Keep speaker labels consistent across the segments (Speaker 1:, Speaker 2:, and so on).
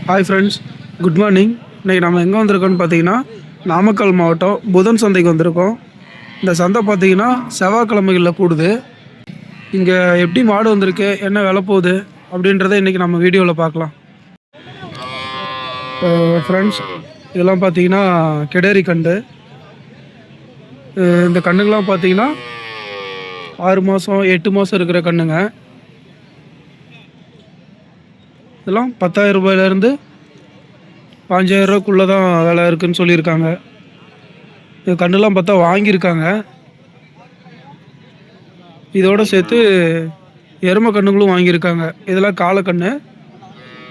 Speaker 1: Hi friends, good morning. இன்றைக்கி நம்ம எங்கே வந்திருக்கோம்னு பார்த்தீங்கன்னா நாமக்கல் மாவட்டம் புதன் சந்தைக்கு வந்திருக்கோம். இந்த சந்தை பார்த்தீங்கன்னா செவ்வாய்க்கிழமைகளில் கூடுது. இங்கே எப்படி மாடு வந்திருக்கு, என்ன விலை போகுது அப்படின்றத இன்றைக்கி நம்ம வீடியோவில் பார்க்கலாம். ஃப்ரெண்ட்ஸ், இதெல்லாம் பார்த்தீங்கன்னா கிடேரி கண்டு. இந்த கண்ணுங்கெலாம் பார்த்தீங்கன்னா 6 மாதம் 8 மாதம் இருக்கிற கண்ணுங்க. இதெல்லாம் 10,000 ரூபாயிலேருந்து 5,000 ரூபாய்க்குள்ளே தான் விலை இருக்குதுன்னு சொல்லியிருக்காங்க. இது கண்ணுலாம் பார்த்தா வாங்கியிருக்காங்க. இதோடு சேர்த்து எருமை கண்ணுங்களும் வாங்கியிருக்காங்க. இதெல்லாம் காலக்கண்ணு.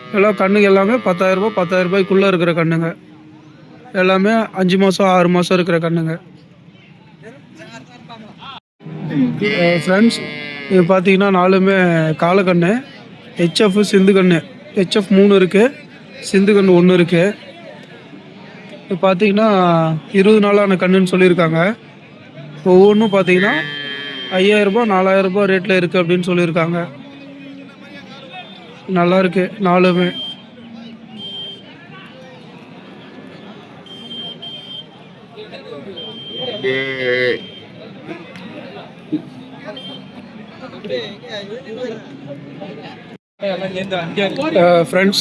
Speaker 1: இதெல்லாம் கண்ணுங்க எல்லாமே 10,000 ரூபா 10,000 ரூபாய்க்குள்ளே இருக்கிற கண்ணுங்க. எல்லாமே 5 மாதம் 6 மாதம் இருக்கிற கண்ணுங்க. ஃப்ரெண்ட்ஸ், இது பார்த்தீங்கன்னா 4மே காலக்கண்ணு. ஹெச்எஃப் சிந்து கண்ணு. ஹெச்எஃப் 3 இருக்குது, சிந்து கண்ணு 1 இருக்குது. இப்போ பார்த்தீங்கன்னா 20 நாளான கண்ணுன்னு சொல்லியிருக்காங்க. ஒவ்வொன்றும் பார்த்தீங்கன்னா 5,000 ரூபா 4,000 ரூபா ரேட்டில் இருக்குது அப்படின்னு சொல்லியிருக்காங்க. நல்லாயிருக்கு 4மே. ஃப்ரெண்ட்ஸ்,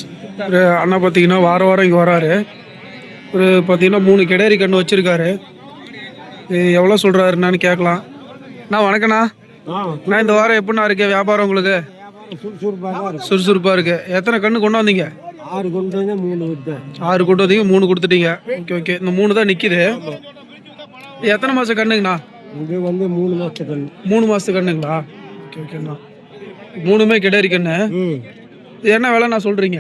Speaker 1: அண்ணா பார்த்தீங்கன்னா வாரம் இங்கே வராரு. ஒரு பார்த்தீங்கன்னா 3 கிடேரி கன்று வச்சுருக்காரு. எவ்வளோ சொல்கிறாருன்னு கேட்கலாம். அண்ணா வணக்கண்ணா. நான் இந்த வாரம் எப்படிண்ணா இருக்கேன் வியாபாரம் உங்களுக்கு? சுறுசுறுப்பாக இருக்குது. எத்தனை கன்று கொண்டு வந்தீங்க?
Speaker 2: 6 கொண்டு வந்து
Speaker 1: 3 கொண்டு வந்தீங்க, 3 கொடுத்துட்டீங்க. ஓகே. இந்த 3 தான் நிற்கிது. எத்தனை மாதம் கண்ணுங்கண்ணா?
Speaker 2: இது வந்து 3 மாதத்து கன்று.
Speaker 1: 3 மாதத்து கண்ணுங்களா? ஓகேண்ணா. 3மே கிடேரி கண்ணு. இது என்ன விலைண்ணா சொல்கிறீங்க?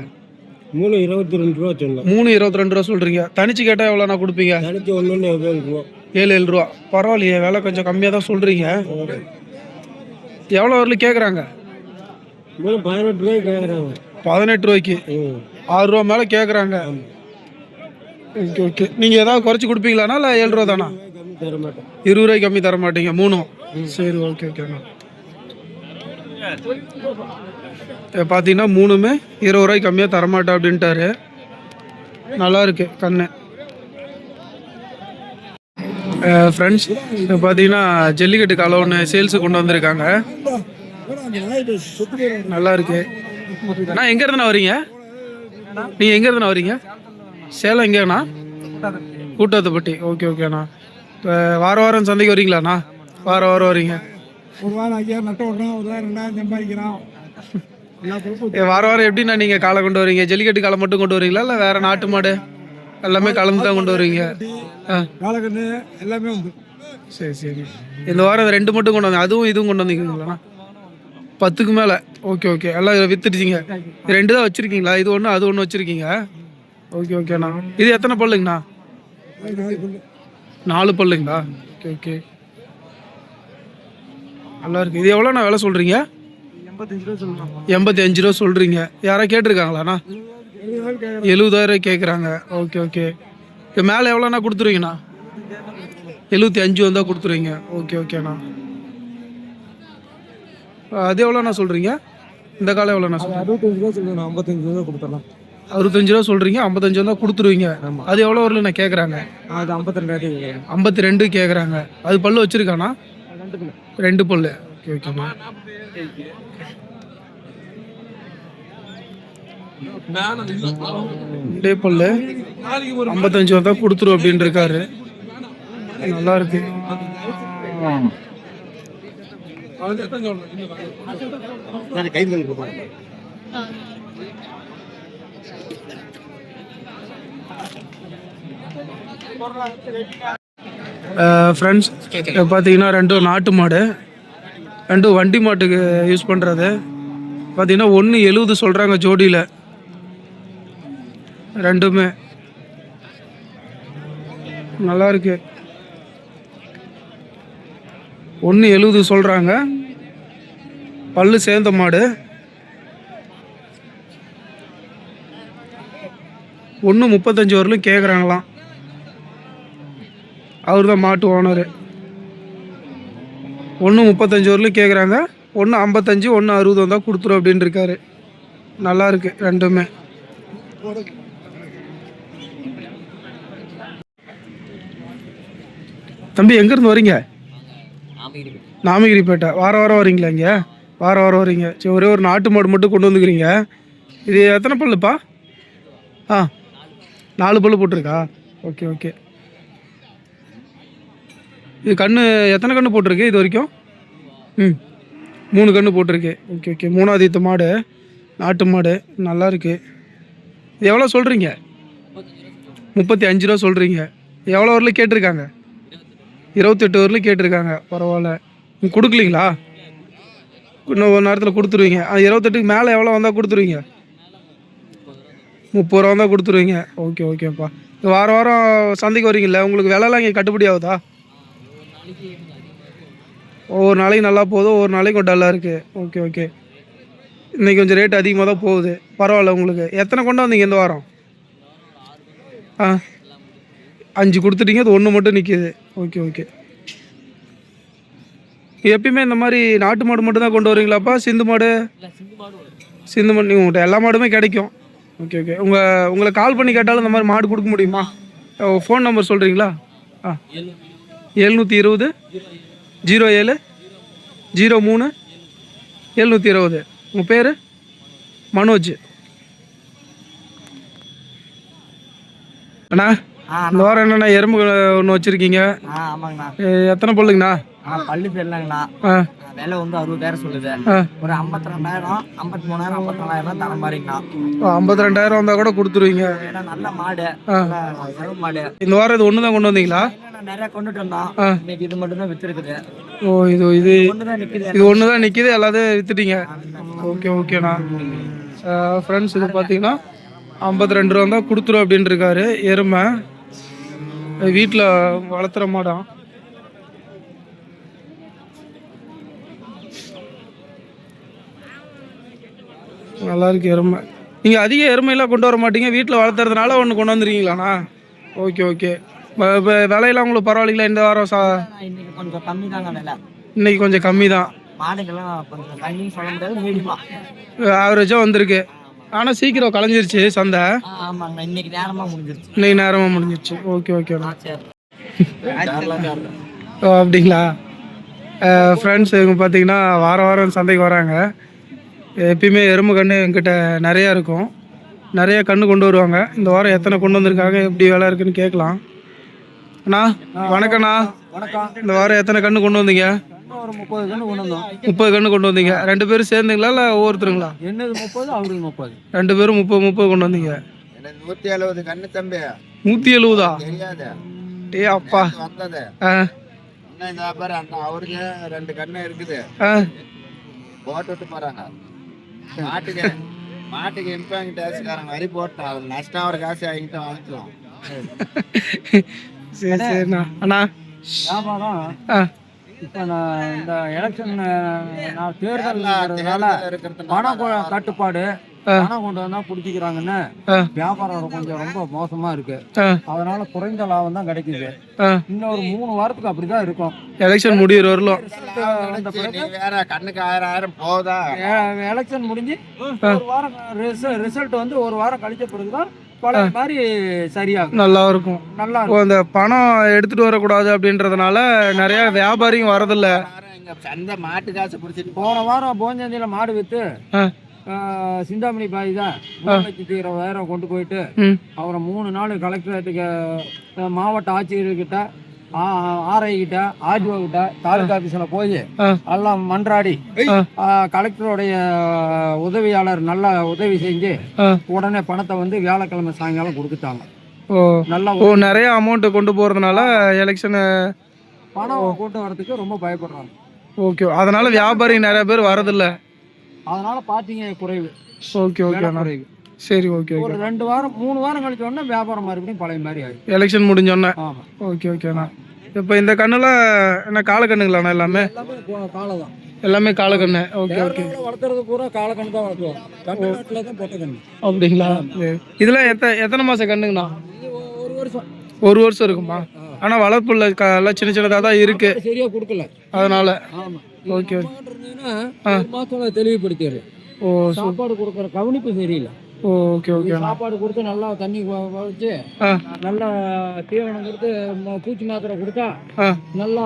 Speaker 2: 3,22 ரூபா சொன்னேன்.
Speaker 1: 3,22 ரூபா சொல்கிறீங்க. தனிச்சு கேட்டால் எவ்வளோண்ணா கொடுப்பீங்க?
Speaker 2: தனிச்சு 1,7 ரூபா.
Speaker 1: 7 ரூபா. பரவாயில்லையே, விலை கொஞ்சம் கம்மியாக தான் சொல்கிறீங்க. எவ்வளோ வரலும் கேட்குறாங்க?
Speaker 2: 18 ரூபாய்க்கு கேட்குறாங்க.
Speaker 1: 18 ரூபாய்க்கு. 6 ரூபா மேலே கேட்குறாங்க. ஓகே. நீங்கள் ஏதாவது குறைச்சி கொடுப்பீங்களாண்ணா இல்லை 7 ரூபா தானா? 20 ரூபாய்க்கு கம்மி தர மாட்டீங்க 3ம்? சரி, ஓகேண்ணா. பார்த்தீங்கன்னா 3மே 20 ரூபாய்க்கு கம்மியாக தரமாட்டேன் அப்படின்ட்டாரு. நல்லா இருக்கு கண்ணு. ஃப்ரெண்ட்ஸ், இப்போ பார்த்தீங்கன்னா ஜல்லிக்கட்டு காலை ஒன்று சேல்ஸுக்கு கொண்டு வந்திருக்காங்க. நல்லா இருக்கு. நான் எங்கேருந்துண்ணா வரீங்க? நீங்கள் எங்கேருந்துண்ணா வரீங்க? சேலம் எங்கேண்ணா? கூட்டாத்துப்பட்டி. ஓகேண்ணா. இப்போ வாரம் சந்தைக்கு வரீங்களாண்ணா? வாரம் வரீங்க.
Speaker 2: ஒரு வாரம் 5,000 நட்ட விட்றோம், ஒரு வாரம் 2,000 சம்பாதிக்கிறோம்.
Speaker 1: வாரம் எப்படின்னா நீங்கள் காலை கொண்டு வரீங்க? ஜல்லிக்கட்டு காலை மட்டும் கொண்டு வரீங்களா இல்லை வேறு நாட்டு மாடு எல்லாமே கலந்து தான் கொண்டு வருவீங்க?
Speaker 2: காலக்கண்ணு எல்லாமே உண்டு.
Speaker 1: சரி. இந்த வாரம் 2 மட்டும் கொண்டு வந்தீங்க, அதுவும் இதுவும் கொண்டு வந்தீங்களாண்ணா? 10க்கு மேலே. ஓகே. எல்லாம் வித்துடுச்சிங்க. 2 தான் வச்சுருக்கீங்களா? இது ஒன்று அது ஒன்று வச்சுருக்கீங்க. ஓகேண்ணா. இது எத்தனை பல்லுங்கண்ணா? 4 பல்லுங்களா? ஓகே. நல்லா இருக்கு. இது எவ்வளோண்ணா விலை சொல்கிறீங்க?
Speaker 2: 85 ரூபா சொல்லலாம்.
Speaker 1: 85 ரூபா சொல்கிறீங்க. யாராவது கேட்டிருக்காங்களாண்ணா? 70,000 கேட்குறாங்க. ஓகே. இப்போ மேலே எவ்வளோண்ணா கொடுத்துருவீங்கண்ணா? 75 வந்தால் கொடுத்துருவீங்க. ஓகேண்ணா. அது எவ்வளோண்ணா சொல்கிறீங்க? இந்த காலம் எவ்வளோண்ணா?
Speaker 2: 65 ரூபா சொல்லுங்க. 55 ரூபா கொடுத்துடலாம்.
Speaker 1: 65 ரூபா சொல்கிறீங்க, 55 வந்தால் கொடுத்துருவீங்க. அது எவ்வளோ வரல நான் கேட்குறாங்க?
Speaker 2: அது 52
Speaker 1: 52 கேட்குறாங்க. அது பல்லு வச்சுருக்காண்ணா? 2 பல்லு. ஓகேண்ணா. பல்லு 55 வந்தா கொடுத்துரும் அப்படின்னு இருக்காரு. நல்லா இருக்கு. ஃப்ரெண்ட்ஸ், பார்த்தீங்கன்னா 2 நாட்டு மாடு, 2 வண்டி மாட்டுக்கு யூஸ் பண்ணுறது. பார்த்தீங்கன்னா 1,70 சொல்கிறாங்க ஜோடியில். 2மே நல்லா இருக்கு. 1,70 சொல்கிறாங்க. பல்லு சேர்ந்த மாடு. 1,35 வரலும் கேட்குறாங்களாம். அவர் தான் மாட்டு ஓனரு. 1,35 வரலும் கேட்குறாங்க. ஒன்று 55 ஒன்று 60 வந்தால் கொடுத்துரும் அப்படின்னு இருக்காரு. நல்லா இருக்கு ரெண்டுமே. தம்பி எங்கேருந்து வரீங்க? நாமகிரிப்பேட்டை. வாரம் வாரம் வரீங்களா இங்கே? வாரம் வாரம் வரீங்க. சரி, ஒரே ஒரு நாட்டு மாடு மட்டும் கொண்டு வந்துக்கிறீங்க. இது எத்தனை பல்லுப்பா? 4 பல்லு போட்டிருக்கா? Okay okay. இது கன்று எத்தனை கன்று போட்டிருக்கு இது வரைக்கும்? 3 கன்று போட்டிருக்கு. Okay okay. 3வது ஈத்து மாடு, நாட்டு மாடு, நல்லா இருக்கு. இது எவ்வளோ சொல்கிறீங்க? 35 ரூபா சொல்கிறீங்க. எவ்வளோ வரலும் கேட்டிருக்காங்க? 28 வரலும் கேட்டிருக்காங்க. பரவாயில்ல. நீங்கள் கொடுக்கலீங்களா? இன்னும் ஒரு நேரத்தில் கொடுத்துருவீங்க. 28க்கு மேலே எவ்வளோ வந்தால் கொடுத்துருவீங்க? 30 ரூபா வந்தால் கொடுத்துருவீங்க. ஓகே ஓகேப்பா. வாரம் வாரம் சந்தைக்கு வரீங்கல்ல, உங்களுக்கு விலைலாம் இங்கே கட்டுப்படி ஆகுதா? ஒவ்வொரு நாளைக்கு நல்லா போகுது, ஒவ்வொரு நாளைக்கு டல்லாக இருக்குது. Okay okay. இன்றைக்கி கொஞ்சம் ரேட் அதிகமாக தான் போகுது. பரவாயில்ல. உங்களுக்கு எத்தனை கொண்டு வந்தீங்க இந்த வாரம்? 5 கொடுத்துட்டீங்க. அது 1 மட்டும் நிற்கிது. Okay okay. எப்பயுமே இந்த மாதிரி நாட்டு மாடு மட்டும் தான் கொண்டு வரீங்களாப்பா? சிந்து மாடு? சிந்து மாடு நீங்கள் உங்கள்கிட்ட எல்லா மாடுமே கிடைக்கும். Okay okay. உங்களை கால் பண்ணி கேட்டாலும் இந்த மாதிரி மாடு கொடுக்க முடியுமா? ஃபோன் நம்பர் சொல்கிறீங்களா? 720 07 03 720. உங்கள் பேர்? மனோஜ். அண்ணா இந்த வாரம் என்னண்ணா எறும்பு ஒன்று வச்சுருக்கீங்க?
Speaker 2: ஆமாங்கண்ணா.
Speaker 1: எத்தனை பல்லுங்கண்ணா?
Speaker 2: பள்ளி தெரியலங்கண்ணா. விலை வந்து 60,000 சொல்லுது. ஒரு 52,000 53,000 54,000 தர மாதிரிங்கண்ணா.
Speaker 1: 52,000 வந்தால் கூட கொடுத்துருவீங்க.
Speaker 2: ஏன்னா நல்ல மாடு, மாடு.
Speaker 1: இந்த வாரம் இது ஒன்று தான் கொண்டு வந்தீங்களா?
Speaker 2: நிறைய கொண்டுட்டு வந்தோம். இன்னைக்கு இது மட்டும் தான் வித்துருக்குது.
Speaker 1: ஓ, இது
Speaker 2: ஒண்ணுதான் நிக்குது.
Speaker 1: இது ஒன்று தான் நிற்கிது. எல்லாத்தையும் வித்துட்டீங்க. ஓகே ஓகேண்ணா. ஃப்ரெண்ட்ஸ் இது பார்த்தீங்கன்னா 52 ரூபா தான் கொடுத்துரும் அப்படின்னு இருக்காரு. எருமை வீட்டில் வளர்த்துற மாடம். நல்லா இருக்கு எருமை. நீங்கள் அதிக எருமையெல்லாம் கொண்டு வர மாட்டீங்க, வீட்டில் வளர்த்துறதுனால ஒன்று கொண்டு வந்துருக்கீங்களாண்ணா? Okay okay. விலையெல்லாம் உங்களுக்கு பரவாயில்லைங்களா இந்த வாரம்?
Speaker 2: இன்னைக்கு கொஞ்சம் கம்மி தாங்க விலை.
Speaker 1: இன்னைக்கு கொஞ்சம் கம்மி தான்.
Speaker 2: மாடுகள்லாம் கொஞ்சம் கம்மின்னு சொல்ல முடியாது, மீடியமா
Speaker 1: ஆவரேஜாக வந்திருக்கு. ஆனால் சீக்கிரம் கலைஞ்சிருச்சு சந்தை.
Speaker 2: ஆமாங்க. இன்னைக்கு நேரமாக முடிஞ்சிருச்சு.
Speaker 1: இன்னைக்கு நேரமாக முடிஞ்சிருச்சு. ஓகே ஓகேண்ணா. ஓ, அப்படிங்களா? ஃப்ரெண்ட்ஸ் இவங்க பார்த்தீங்கன்னா வாரம் வாரம் சந்தைக்கு வராங்க. எப்பயுமே எறும்பு கன்று எங்கிட்ட நிறையா இருக்கும். நிறைய கன்று கொண்டு வருவாங்க. இந்த வாரம் எத்தனை கொண்டு வந்திருக்காங்க, எப்படி வேலை இருக்குன்னு கேட்கலாம். அண்ணா வணக்கண்ணா.
Speaker 2: வணக்கம்.
Speaker 1: இந்த வாரம் எத்தனை கன்று கொண்டு வந்தீங்க?
Speaker 2: ஒரு 30 கன்று கொண்டு வந்தோம்.
Speaker 1: 30 கன்று கொண்டு வந்தீங்க. 2 பேரும் சேர்ந்துங்களா இல்லை ஒவ்வொருத்தருங்களா?
Speaker 2: என்னது 30, அவருக்கு 30.
Speaker 1: 2 பேரும் 30 கொண்டு வந்தீங்க.
Speaker 2: 170 கண்ணு தம்பி.
Speaker 1: 170?
Speaker 2: தெரியாது.
Speaker 1: டே அப்பா.
Speaker 2: வந்தது. அவருக்கு 2 கண்ணு இருக்குது. போட்டுட்டு போறாங்க. மாட்டுக்கு இம்பாங்க டேக்ஸ்காரங்க வரி போட்டோம். அது நஷ்டம் ஒரு காசு ஆகிட்டு வாங்கிக்கலாம்.
Speaker 1: சரி சரிண்ணா. அண்ணா
Speaker 2: வியாபாரம் இப்போ நான் இந்த எலெக்ஷன் நான் தேர்தல்னால பணம் கட்டுப்பாடு, பணம் கொண்டு வந்தா பிடிச்சிக்கிறாங்கன்னு வியாபாரம் கொஞ்சம் ரொம்ப மோசமா இருக்கு. அதனால குறைந்த லாபம் தான் கிடைக்குது. இன்னும் ஒரு 3 வாரத்துக்கு அப்படிதான் இருக்கும்.
Speaker 1: எலெக்ஷன் முடிகிற வரலாம்.
Speaker 2: கண்ணுக்கு 1000 போதா? எலெக்ஷன் முடிஞ்சு ஒரு வாரம் ரிசல்ட் வந்து ஒரு வாரம் கழிச்ச பிறகுதான் பழைய மாதிரி சரியாகும்.
Speaker 1: நல்லா இருக்கும்.
Speaker 2: நல்லா
Speaker 1: அந்த பணம் எடுத்துட்டு வரக்கூடாது அப்படின்றதுனால நிறைய வியாபாரியும் வரதில்ல.
Speaker 2: சந்தை மாட்டு காசு பிடிச்சிட்டு போன வாரம் போஞ்சந்தியில மாடு வித்து சிந்தாமணி பாய் தான் 3,20,000 கொண்டு போயிட்டு அவரை 3 நாள் கலெக்டரேட்டுக்கு, மாவட்ட ஆட்சியர்கிட்ட, ஆர்ஐ கிட்ட, ஆர்டிஓ கிட்ட, தாலுகா ஆபீஸ்ல போய் எல்லாம் மன்றாடி கலெக்டருடைய உதவியாளர் நல்லா உதவி செஞ்சு உடனே பணத்தை வந்து வியாழக்கிழமை சாயங்காலம் கொடுத்துட்டாங்க. நல்லா
Speaker 1: நிறைய அமௌண்ட் கொண்டு போறதுனால எலெக்ஷன்
Speaker 2: பணம் கூட்டு வரதுக்கு ரொம்ப பயப்படுறாங்க.
Speaker 1: ஓகே. அதனால வியாபாரி நிறைய பேர் வரதில்ல.
Speaker 2: அதனால பாத்தீங்க குறைவு.
Speaker 1: ஓகே ஓகே குறைவு. சரி ஓகே.
Speaker 2: ஒரு 2 வாரம் 3 வாரம் கழிச்ச உடனே வியாபாரம் மறுபடியும் பழைய மாதிரி ஆயிடும்.
Speaker 1: எலெக்ஷன் முடிஞ்சோடனே.
Speaker 2: ஆமா.
Speaker 1: ஓகே ஓகேண்ணா. இப்போ இந்த கண்ணுலாம் என்ன காலக்கண்ணுங்களாண்ணா? எல்லாமே
Speaker 2: காலை தான்.
Speaker 1: எல்லாமே காலக்கண்ணு. Okay okay.
Speaker 2: வளர்த்துறது பூரா காலக்கண்ணு தான் வளர்த்துவோம். தமிழ்நாட்டில் தான் பொட்டை கண்ணு.
Speaker 1: அப்படிங்களா? இதெல்லாம் எத்தனை மாதம் கண்ணுங்கண்ணா?
Speaker 2: ஒரு வருஷம்.
Speaker 1: 1 வருஷம் இருக்குமா? ஆனால் வளர்ப்புல எல்லாம் சின்ன சின்னதாக தான் இருக்கு,
Speaker 2: சரியா கொடுக்கல.
Speaker 1: அதனால.
Speaker 2: ஆமா.
Speaker 1: Okay okay.
Speaker 2: இருந்தீங்கன்னா ஒரு மாசத்துல தெளிவுபடுத்திடு.
Speaker 1: ஓ
Speaker 2: சாப்பாடு கொடுக்குற கவனிப்பு சரியில்லை.
Speaker 1: Okay okay.
Speaker 2: சாப்பாடு கொடுத்து நல்லா தண்ணி வச்சு நல்லா தீவனம் கொடுத்து பூச்சி மாத்திரை கொடுத்தா நல்லா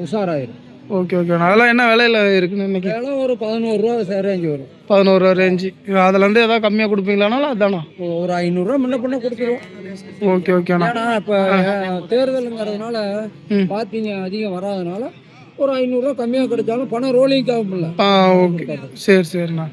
Speaker 2: உஷாராயிரும்.
Speaker 1: Okay okay. அதெல்லாம் என்ன விலையில இருக்குன்னு இன்னைக்கு?
Speaker 2: விலை ஒரு 11 ரூபா ரேஞ்சு வரும்.
Speaker 1: 11 ரூபா ரேஞ்சு. அதுலேருந்து ஏதாவது கம்மியாக கொடுப்பீங்களானாலும் அதுதானா?
Speaker 2: ஒரு 500 ரூபா முன்ன பண்ண கொடுத்துருவோம்.
Speaker 1: ஓகே ஓகேண்ணா.
Speaker 2: ஏன்னா இப்போ தேர்தலுங்கிறதுனால பார்த்தீங்க அதிகம் வராதனால ஒரு 500 ரூபா கம்மியாக கிடைச்சாலும் பணம் ரோலிங் ஆகும்ல.
Speaker 1: ஓகே. சரி சரிண்ணா.